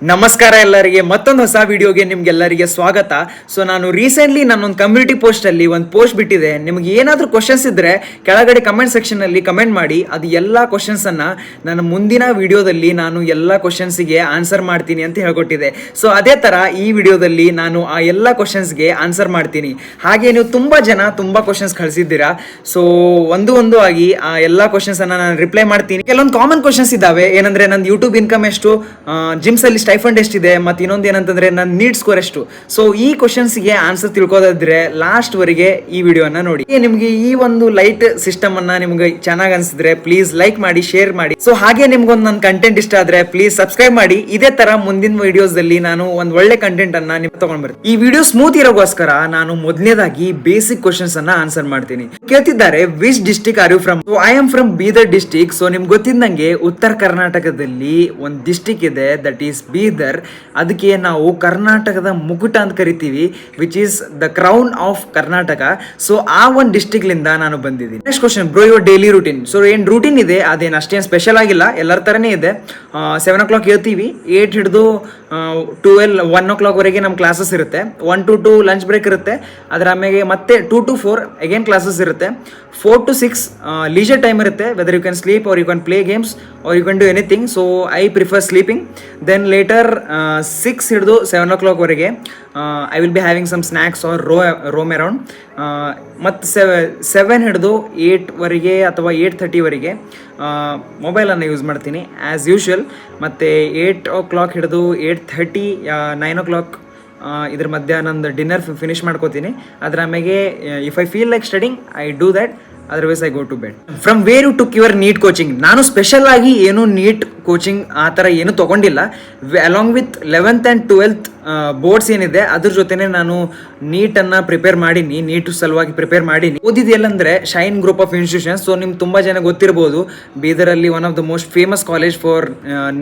ನಮಸ್ಕಾರ ಎಲ್ಲರಿಗೆ ಮತ್ತೊಂದು ಹೊಸ ವಿಡಿಯೋಗೆ ನಿಮ್ಗೆಲ್ಲರಿಗೆ ಸ್ವಾಗತ. ಸೊ ನಾನು ರೀಸೆಂಟ್ಲಿ ನಾನೊಂದು ಕಮ್ಯುನಿಟಿ ಪೋಸ್ಟ್ ಅಲ್ಲಿ ಒಂದು ಪೋಸ್ಟ್ ಬಿಟ್ಟಿದೆ. ನಿಮ್ಗೆ ಏನಾದರೂ ಕ್ವಶನ್ಸ್ ಇದ್ರೆ ಕೆಳಗಡೆ ಕಮೆಂಟ್ ಸೆಕ್ಷನ್ ಅಲ್ಲಿ ಕಮೆಂಟ್ ಮಾಡಿ. ಅದು ಎಲ್ಲ ಕ್ವಶನ್ಸ್ ಅನ್ನ ನಾನು ಮುಂದಿನ ವಿಡಿಯೋದಲ್ಲಿ ನಾನು ಎಲ್ಲ ಕ್ವಶನ್ಸ್ಗೆ ಆನ್ಸರ್ ಮಾಡ್ತೀನಿ ಅಂತ ಹೇಳ್ಕೊಟ್ಟಿದೆ. ಸೊ ಅದೇ ತರ ಈ ವಿಡಿಯೋದಲ್ಲಿ ನಾನು ಆ ಎಲ್ಲ ಕ್ವಶನ್ಸ್ಗೆ ಆನ್ಸರ್ ಮಾಡ್ತೀನಿ. ಹಾಗೆ ನೀವು ತುಂಬಾ ಜನ ತುಂಬಾ ಕ್ವಶನ್ಸ್ ಕಳಿಸಿದ್ದೀರಾ. ಸೊ ಒಂದು ಆಗಿ ಆ ಎಲ್ಲ ಕ್ವಶನ್ಸ್ ಅನ್ನ ನಾನು ರಿಪ್ಲೈ ಮಾಡ್ತೀನಿ. ಕೆಲವೊಂದು ಕಾಮನ್ ಕ್ವಶನ್ಸ್ ಇದಾವೆ. ಏನಂದ್ರೆ ನಂದು ಯೂಟ್ಯೂಬ್ ಇನ್ಕಮ್ ಎಷ್ಟು, ಜಿಮ್ಸ್ ಅಲ್ಲಿ ಸ್ಟೈಫಂಡ್ ಎಷ್ಟಿದೆ, ಮತ್ತೆ ಇನ್ನೊಂದು ಏನಂತಂದ್ರೆ ನನ್ನ ನೀಡ್ ಸ್ಕೋರ್ ಎಷ್ಟು. ಸೊ ಈ ಕ್ವಶನ್ಸ್ಗೆ ಆನ್ಸರ್ ತಿಳ್ಕೋದಿದ್ರೆ ಲಾಸ್ಟ್ ವರೆಗೆ ಈ ವಿಡಿಯೋನ ನೋಡಿ. ನಿಮ್ಗೆ ಈ ಒಂದು ಲೈಟ್ ಸಿಸ್ಟಮ್ ಅನ್ನ ನಿಮ್ಗೆ ಚೆನ್ನಾಗಿ ಅನ್ಸಿದ್ರೆ ಪ್ಲೀಸ್ ಲೈಕ್ ಮಾಡಿ, ಶೇರ್ ಮಾಡಿ. ಸೊ ಹಾಗೆ ನಿಮ್ಗೊಂದು ನನ್ನ ಕಂಟೆಂಟ್ ಇಷ್ಟ ಆದ್ರೆ ಪ್ಲೀಸ್ ಸಬ್ಸ್ಕ್ರೈಬ್ ಮಾಡಿ. ಇದೇ ತರ ಮುಂದಿನ ವಿಡಿಯೋಸ್ ಅಲ್ಲಿ ನಾನು ಒಂದು ಒಳ್ಳೆ ಕಂಟೆಂಟ್ ಅನ್ನ ನಿಮ್ಗೆ ತಗೊಂಡ್ ಬರ್ತೀನಿ. ಈ ವಿಡಿಯೋ ಸ್ಮೂತ್ ಇರೋಗೋಸ್ಕರ ನಾನು ಮೊದಲನೇದಾಗಿ ಬೇಸಿಕ್ ಕ್ವಶನ್ಸ್ ಅನ್ನ ಆನ್ಸರ್ ಮಾಡ್ತೀನಿ. ಕೇಳ್ತಿದ್ದಾರೆ which district are you from? So I am from Bidar district. So ನಿಮ್ಗೆ ಗೊತ್ತಿದ್ದಂಗೆ ಉತ್ತರ ಕರ್ನಾಟಕದಲ್ಲಿ ಒಂದು ಡಿಸ್ಟ್ರಿಕ್ಟ್ ಇದೆ, ದಟ್ ಈಸ್ ಬೀದರ್. ಅದಕ್ಕೆ ನಾವು ಕರ್ನಾಟಕದ ಮುಕುಟ ಅಂತ ಕರಿತೀವಿ, which is the crown of Karnataka. So ಆ ಒಂದು ಡಿಸ್ಟ್ರಿಕ್ಟ್ ಲಿಂದ ನಾನು ಬಂದಿದ್ದೀನಿ. Next question, bro your daily routine. So ಏನ್ ರೂಟೀನ್ ಇದೆ ಅದೇನು ಅಷ್ಟೇನು ಸ್ಪೆಷಲ್ ಆಗಿಲ್ಲ, ಎಲ್ಲರ ತರನೇ ಇದೆ. 7 o'clock ಹೇಳ್ತೀವಿ, 8 ಹಿಡಿದು 1 o'clock ವರೆಗೆ ನಮ್ಮ ಕ್ಲಾಸಸ್ ಇರುತ್ತೆ. 1 to 2 ಲಂಚ್ ಬ್ರೇಕ್ ಇರುತ್ತೆ. ಅದರ ಆಮೇಲೆ ಮತ್ತೆ 2 to 4 ಅಗೇನ್ ಕ್ಲಾಸಸ್ ಇರುತ್ತೆ. 4 to 6 ಲೀಜರ್ ಟೈಮ್ ಇರುತ್ತೆ. Whether you can sleep or you can play games or you can do anything. So I prefer sleeping. Then later 6 ಹಿಡಿದು 7 o'clock ವರೆಗೆ I will be having some snacks or roam around. ಮತ್ತು 7 ಹಿಡಿದು 8 ವರೆಗೆ ಅಥವಾ 8:30 ವರೆಗೆ ಮೊಬೈಲನ್ನು use ಮಾಡ್ತೀನಿ as usual. ಮತ್ತು 8 o'clock ಹಿಡಿದು 8:30 9 o'clock ಇದ್ರ ಮಧ್ಯ ನಂದು ಡಿನ್ನರ್ ಫಿನಿಶ್ ಮಾಡ್ಕೋತೀನಿ. ಅದರ ಆಮೇಲೆ if I feel like studying I do that, otherwise I go to bed. From where you took your NEET coaching? ನಾನು ಸ್ಪೆಷಲ್ ಆಗಿ ಏನು ನೀಟ್ ಕೋಚಿಂಗ್ ಆ ಥರ ಏನು ತೊಗೊಂಡಿಲ್ಲ. Along with 11th and 12th boards ಏನಿದೆ ಅದ್ರ ಜೊತೆನೆ ನಾನು ನೀಟನ್ನು ಪ್ರಿಪೇರ್ ಮಾಡೀನಿ, ನೀಟ್ ಸಲುವಾಗಿ ಪ್ರಿಪೇರ್ ಮಾಡೀನಿ. ಓದಿದೆಲ್ಲಂದ್ರೆ Shine group of institutions. So ನಿಮ್ಗೆ ತುಂಬ ಜನ ಗೊತ್ತಿರ್ಬೋದು, ಬೀದರಲ್ಲಿ one of the most famous college for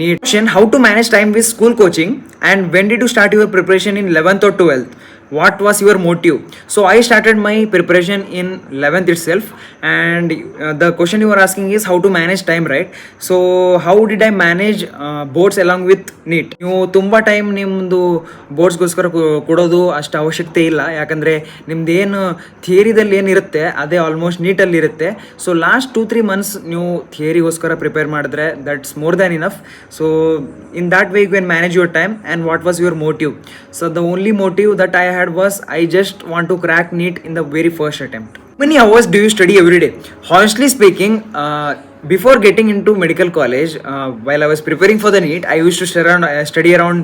neat. How to manage time with school coaching and when did you start your preparation in 11th or 12th? What was your motive? So I started my preparation in 11th itself, and the question you are asking is how to manage time, right? So how did I manage boards along with NEET? ನೀವು ತುಂಬ time ನಿಮ್ಮದು ಬೋರ್ಡ್ಸ್ಗೋಸ್ಕರ ಕೊಡೋದು ಅಷ್ಟು ಅವಶ್ಯಕತೆ ಇಲ್ಲ, ಯಾಕಂದರೆ ನಿಮ್ದು ಏನು ಥಿಯರಿದಲ್ಲಿ ಏನಿರುತ್ತೆ ಅದೇ ಆಲ್ಮೋಸ್ಟ್ ನೀಟಲ್ಲಿ ಇರುತ್ತೆ. ಸೊ ಲಾಸ್ಟ್ 2-3 months ನೀವು ಥಿಯರಿಗೋಸ್ಕರ ಪ್ರಿಪೇರ್ ಮಾಡಿದ್ರೆ that's more than enough. So in that way you can manage your time. And what was your motive? So the only motive that I had was I just want to crack NEET in the very first attempt. How many hours do you study every day? Honestly speaking, before getting into medical college, while I was preparing for the NEET, I used to study around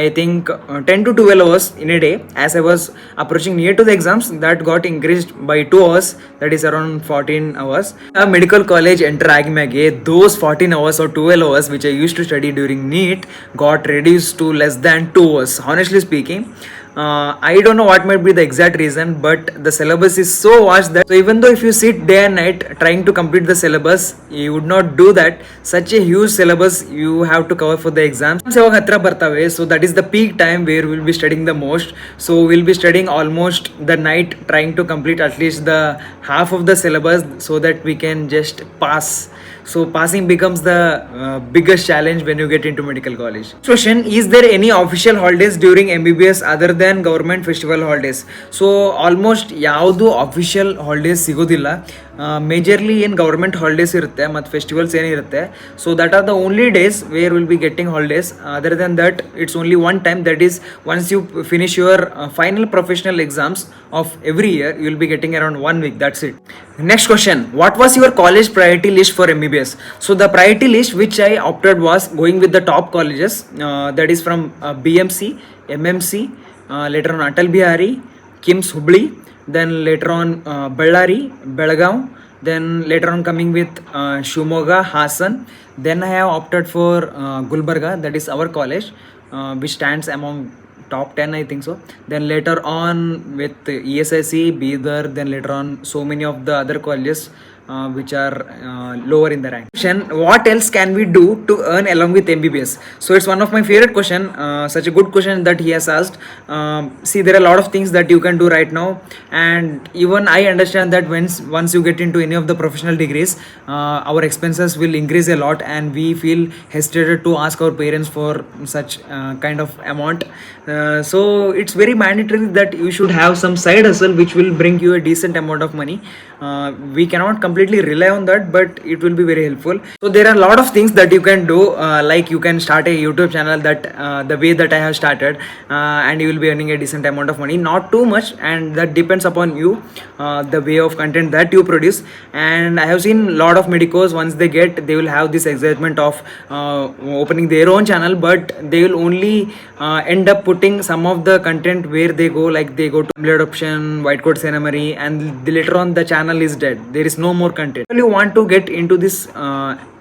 I think 10 to 12 hours in a day. As I was approaching near to the exams, that got increased by 2 hours, that is around 14 hours. Medical college enter agimage, those 14 hours or 12 hours which I used to study during NEET got reduced to less than 2 hours. Honestly speaking, I don't know what might be the exact reason, but the syllabus is so vast that so even though if you sit day and night trying to complete the syllabus, you would not do that. Such a huge syllabus you have to cover for the exams. ಯಾವಾಗ ಹತ್ರ ಬರ್ತವೆ, so that is the peak time where we'll be studying the most. So we'll be studying almost the night trying to complete at least the half of the syllabus so that we can just pass. So passing becomes the biggest challenge when you get into medical college. Question, is there any official holidays during MBBS other than government festival holidays? So almost ಯಾವುದು official holidays ಸಿಗೋದಿಲ್ಲ. Majorly ಏನು government holidays ಇರುತ್ತೆ ಮತ್ತು festivals ಏನಿರುತ್ತೆ, so that are the only days where will be getting holidays. Other then that it's only one time, that is once you finish your final professional exams of every year, you will be getting around 1 week, that's it. Next question, what was your college priority list for MBBS? So the priority list which I opted was going with the top colleges, that is from BMC, MMC, later on Atal Bihari, KIMS Hubli, then later on Ballari, Belagav, then later on coming with Shimoga, Hassan. Then I have opted for Gulbarga, that is our college, which stands among top 10, I think so. Then later on with ESIC, Bidar, then later on so many of the other colleges which are lower in the rank. Question: what else can we do to earn along with MBBS? So it's one of my favorite question. Such a good question that he has asked. See, there are a lot of things that you can do right now, and even I understand that once you get into any of the professional degrees, our expenses will increase a lot, and we feel hesitated to ask our parents for such kind of amount. So it's very mandatory that you should have some side hustle which will bring you a decent amount of money. We cannot completely rely on that, but it will be very helpful. So there are a lot of things that you can do, like you can start a YouTube channel that the way that I have started, and you will be earning a decent amount of money, not too much, and that depends upon you, the way of content that you produce. And I have seen a lot of medicos, once they will have this excitement of opening their own channel, but they will only end up putting some of the content where they go, like they go to family adoption, white coat ceremony, and later on the channel is dead. There is no more content. If you want to get into this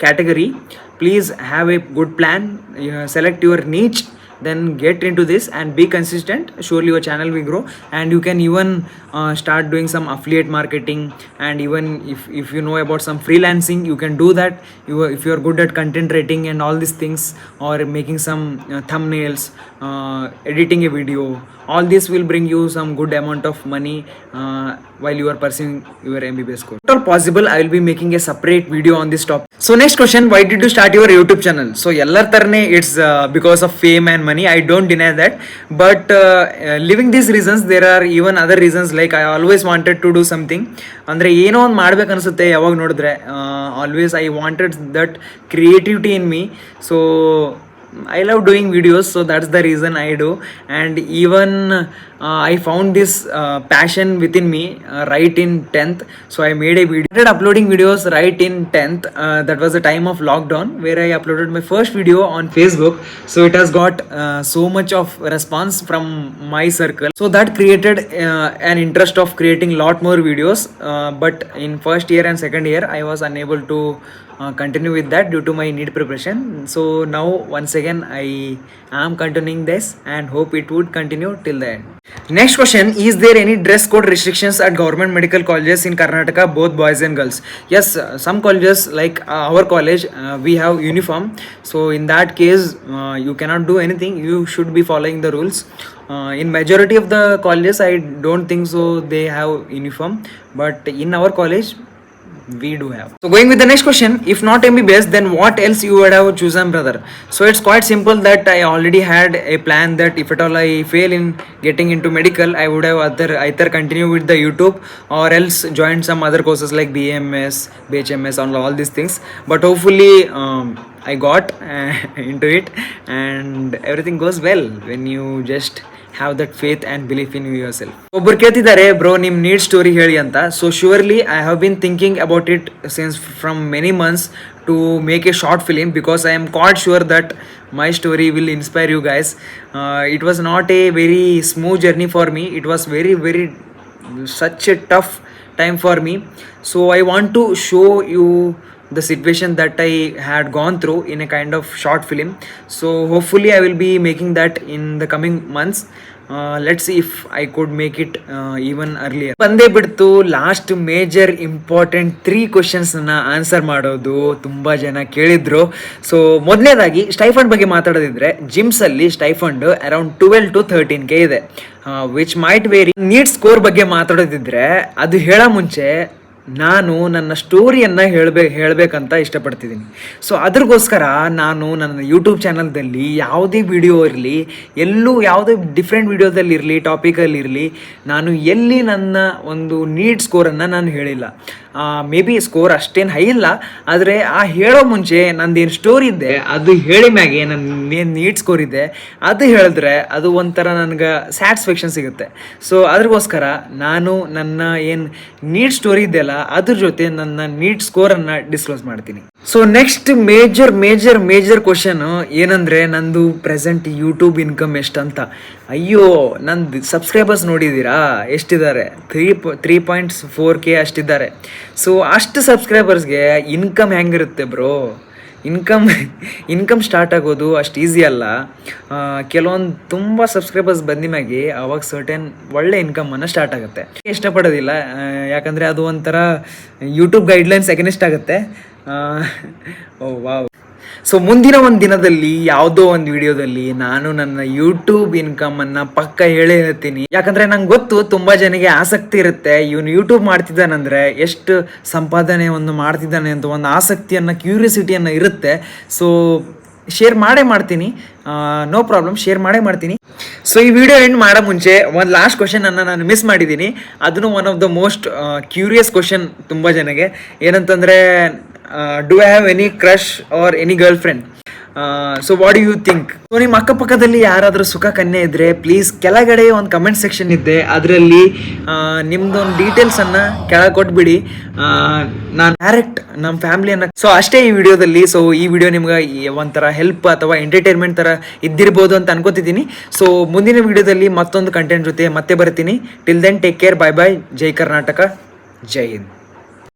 category, please have a good plan. Select your niche, then get into this and be consistent. Surely your channel will grow, and you can even start doing some affiliate marketing. And even if you know about some freelancing, you can do that. If you are good at content writing and all these things, or making some thumbnails, editing a video, all this will bring you some good amount of money while you are pursuing your MBBS course. If at all possible, I will be making a separate video on this topic. So next question: why did you start your YouTube channel? So ellar tarne it's because of fame and money. I don't deny that, but living these reasons, there are even other reasons. Like I always wanted to do something. ಅಂದ್ರೆ ಏನೋ ಒಂದು ಮಾಡ್ಬೇಕು ಅನ್ಸುತ್ತೆ ಯಾವಾಗ ನೋಡಿದ್ರೆ. Always I wanted that creativity in me. So I love doing videos, so that's the reason I do. And even I found this passion within me right in 10th. So I made a video, started uploading videos right in 10th. That was the time of lockdown, where I uploaded my first video on Facebook. So it has got so much of response from my circle, so that created an interest of creating lot more videos. But in first year and second year, I was unable to continue with that due to my need preparation. So now once again I am continuing this, and hope it would continue till the end. Next question: is there any dress code restrictions at government medical colleges in Karnataka, both boys and girls? Yes, some colleges, like our college, we have uniform. So in that case, you cannot do anything. You should be following the rules. In majority of the colleges, I don't think so they have uniform, but in our college we do have. So going with the next question: if not MBBS, then what else you would have chosen, brother? So it's quite simple that I already had a plan that if at all I fail in getting into medical, I would have either continue with the YouTube, or else join some other courses like BMS, BHMS, and all these things. But hopefully I got into it, and everything goes well when you just have that faith and belief in yourself. ಒಬ್ಬರು ಕೇಳ್ತಿದ್ದಾರೆ, bro ನಿಮ್ಮ need story ಹೇಳಿ ಅಂತ. So surely I have been thinking about it since from many months to make a short film, because I am quite sure that my story will inspire you guys. It was not a very smooth journey for me. It was very such a tough time for me. So I want to show you the situation that I had gone through in a kind of short film. So hopefully I will be making that in the coming months. Let's see if I could make it even earlier. ಬಂದೇ ಬಿಡ್ತು last major important 3 questions answer ಮಾಡೋದು ತುಂಬಾ ಜನ ಕೇಳಿದ್ರು. So ಮೊದಲನೇದಾಗಿ stipend ಬಗ್ಗೆ ಮಾತಾಡೋದಿದ್ರೆ, ಜಿಮ್ಸ್ ಅಲ್ಲಿ stipend around 12 to 13K ಇದೆ, which might vary. NEET score ಬಗ್ಗೆ ಮಾತಾಡೋದಿದ್ರೆ, ಅದು ಹೇಳೋ ಮುಂಚೆ ನಾನು ನನ್ನ ಸ್ಟೋರಿಯನ್ನು ಹೇಳಬೇಕಂತ ಇಷ್ಟಪಡ್ತಿದ್ದೀನಿ. ಸೊ ಅದ್ರಗೋಸ್ಕರ ನಾನು ನನ್ನ ಯೂಟ್ಯೂಬ್ ಚಾನಲ್ದಲ್ಲಿ ಯಾವುದೇ ವಿಡಿಯೋ ಇರಲಿ, ಎಲ್ಲೂ ಯಾವುದೇ ಡಿಫ್ರೆಂಟ್ ವಿಡಿಯೋದಲ್ಲಿರಲಿ, ಟಾಪಿಕಲ್ಲಿರಲಿ, ನಾನು ಎಲ್ಲಿ ನನ್ನ ಒಂದು ನೀಡ್ ಸ್ಕೋರನ್ನು ನಾನು ಹೇಳಿಲ್ಲ. ಮೇ ಬಿ ಸ್ಕೋರ್ ಅಷ್ಟೇನು ಹೈ ಇಲ್ಲ, ಆದರೆ ಆ ಹೇಳೋ ಮುಂಚೆ ನಂದೇನು ಸ್ಟೋರಿ ಇದೆ ಅದು ಹೇಳಿ ಮ್ಯಾಗೆ ನನ್ನ ಏನು ನೀಡ್ ಸ್ಕೋರ್ ಇದೆ ಅದು ಹೇಳಿದ್ರೆ ಅದು ಒಂಥರ ನನಗೆ ಸ್ಯಾಟಿಸ್ಫ್ಯಾಕ್ಷನ್ ಸಿಗುತ್ತೆ. ಸೊ ಅದ್ರಗೋಸ್ಕರ ನಾನು ನನ್ನ ಏನು ನೀಡ್ ಸ್ಟೋರಿ ಇದೆಯಲ್ಲ ಅದ್ರ ಜೊತೆ ನನ್ನ ನೀಡ್ ಸ್ಕೋರನ್ನು ಡಿಸ್ಕ್ಲೋಸ್ ಮಾಡ್ತೀನಿ. ಸೊ ನೆಕ್ಸ್ಟ್ ಮೇಜರ್ ಕ್ವಶನ್ ಏನಂದರೆ, ನಂದು ಪ್ರೆಸೆಂಟ್ ಯೂಟ್ಯೂಬ್ ಇನ್ಕಮ್ ಎಷ್ಟಂತ. ಅಯ್ಯೋ, ನಂದು ಸಬ್ಸ್ಕ್ರೈಬರ್ಸ್ ನೋಡಿದ್ದೀರಾ ಎಷ್ಟಿದ್ದಾರೆ? 3.4K ಅಷ್ಟಿದ್ದಾರೆ. ಸೊ ಅಷ್ಟು ಸಬ್ಸ್ಕ್ರೈಬರ್ಸ್ಗೆ ಇನ್ಕಮ್ ಹೆಂಗಿರುತ್ತೆ ಬ್ರೋ? ಇನ್ಕಮ್ ಸ್ಟಾರ್ಟ್ ಆಗೋದು ಅಷ್ಟು ಈಸಿ ಅಲ್ಲ. ಕೆಲವೊಂದು ತುಂಬ ಸಬ್ಸ್ಕ್ರೈಬರ್ಸ್ ಬಂದ ಮ್ಯಾಗೆ ಅವಾಗ ಸರ್ಟೆನ್ ಒಳ್ಳೆ ಇನ್ಕಮನ್ನು ಸ್ಟಾರ್ಟ್ ಆಗುತ್ತೆ. ಇಷ್ಟಪಡೋದಿಲ್ಲ, ಯಾಕಂದರೆ ಅದು ಒಂಥರ ಯೂಟ್ಯೂಬ್ ಗೈಡ್ಲೈನ್ಸ್ ಅಗೇನೆಸ್ಟ್ ಆಗುತ್ತೆ. ಓ ವಾವ್. ಸೊ ಮುಂದಿನ ಒಂದು ದಿನದಲ್ಲಿ ಯಾವುದೋ ಒಂದು ವಿಡಿಯೋದಲ್ಲಿ ನಾನು ನನ್ನ ಯೂಟ್ಯೂಬ್ ಇನ್ಕಮನ್ನು ಪಕ್ಕ ಹೇಳೇ ಹೇಳ್ತೀನಿ. ಯಾಕಂದರೆ ನಂಗೆ ಗೊತ್ತು ತುಂಬ ಜನಕ್ಕೆ ಆಸಕ್ತಿ ಇರುತ್ತೆ, ಇವನು ಯೂಟ್ಯೂಬ್ ಮಾಡ್ತಿದ್ದಾನಂದರೆ ಎಷ್ಟು ಸಂಪಾದನೆ ಒಂದು ಮಾಡ್ತಿದ್ದಾನೆ ಅಂತ ಒಂದು ಆಸಕ್ತಿಯನ್ನು, ಕ್ಯೂರಿಯಾಸಿಟಿಯನ್ನು ಇರುತ್ತೆ. ಸೊ ಶೇರ್ ಮಾಡೇ ಮಾಡ್ತೀನಿ, ನೋ ಪ್ರಾಬ್ಲಮ್, ಶೇರ್ ಮಾಡೇ ಮಾಡ್ತೀನಿ. ಸೊ ಈ ವಿಡಿಯೋ ಎಂಡ್ ಮಾಡೋ ಮುಂಚೆ ಒಂದು ಲಾಸ್ಟ್ ಕ್ವಶನನ್ನು ನಾನು ಮಿಸ್ ಮಾಡಿದ್ದೀನಿ. ಅದನ್ನು one of the most curious question ತುಂಬ ಜನಗೆ. ಏನಂತಂದರೆ, do I have any crush or any girlfriend? So what do you think? So ನಿಮ್ಮ ಅಕ್ಕಪಕ್ಕದಲ್ಲಿ ಯಾರಾದರೂ ಸುಖ ಕನ್ಯೆ ಇದ್ದರೆ ಪ್ಲೀಸ್ ಕೆಳಗಡೆ ಒಂದು ಕಮೆಂಟ್ ಸೆಕ್ಷನ್ ಇದೆ, ಅದರಲ್ಲಿ ನಿಮ್ದೊಂದು ಡೀಟೇಲ್ಸನ್ನು ಕೆಳಗೆ ಕೊಟ್ಬಿಡಿ. ನಾನು ಡೈರೆಕ್ಟ್ ನಮ್ಮ ಫ್ಯಾಮ್ಲಿಯನ್ನು. ಸೊ ಅಷ್ಟೇ ಈ ವಿಡಿಯೋದಲ್ಲಿ. ಸೊ ಈ ವಿಡಿಯೋ ನಿಮ್ಗೆ ಒಂಥರ ಹೆಲ್ಪ್ ಅಥವಾ ಎಂಟರ್ಟೈನ್ಮೆಂಟ್ ಥರ ಇದ್ದಿರ್ಬೋದು ಅಂತ ಅನ್ಕೋತಿದ್ದೀನಿ. ಸೊ ಮುಂದಿನ ವಿಡಿಯೋದಲ್ಲಿ ಮತ್ತೊಂದು ಕಂಟೆಂಟ್ ಜೊತೆ ಮತ್ತೆ ಬರ್ತೀನಿ. ಟಿಲ್ ದೆನ್ ಟೇಕ್ ಕೇರ್, ಬಾಯ್ ಬಾಯ್, ಜೈ ಕರ್ನಾಟಕ, ಜೈ ಹಿಂದ್.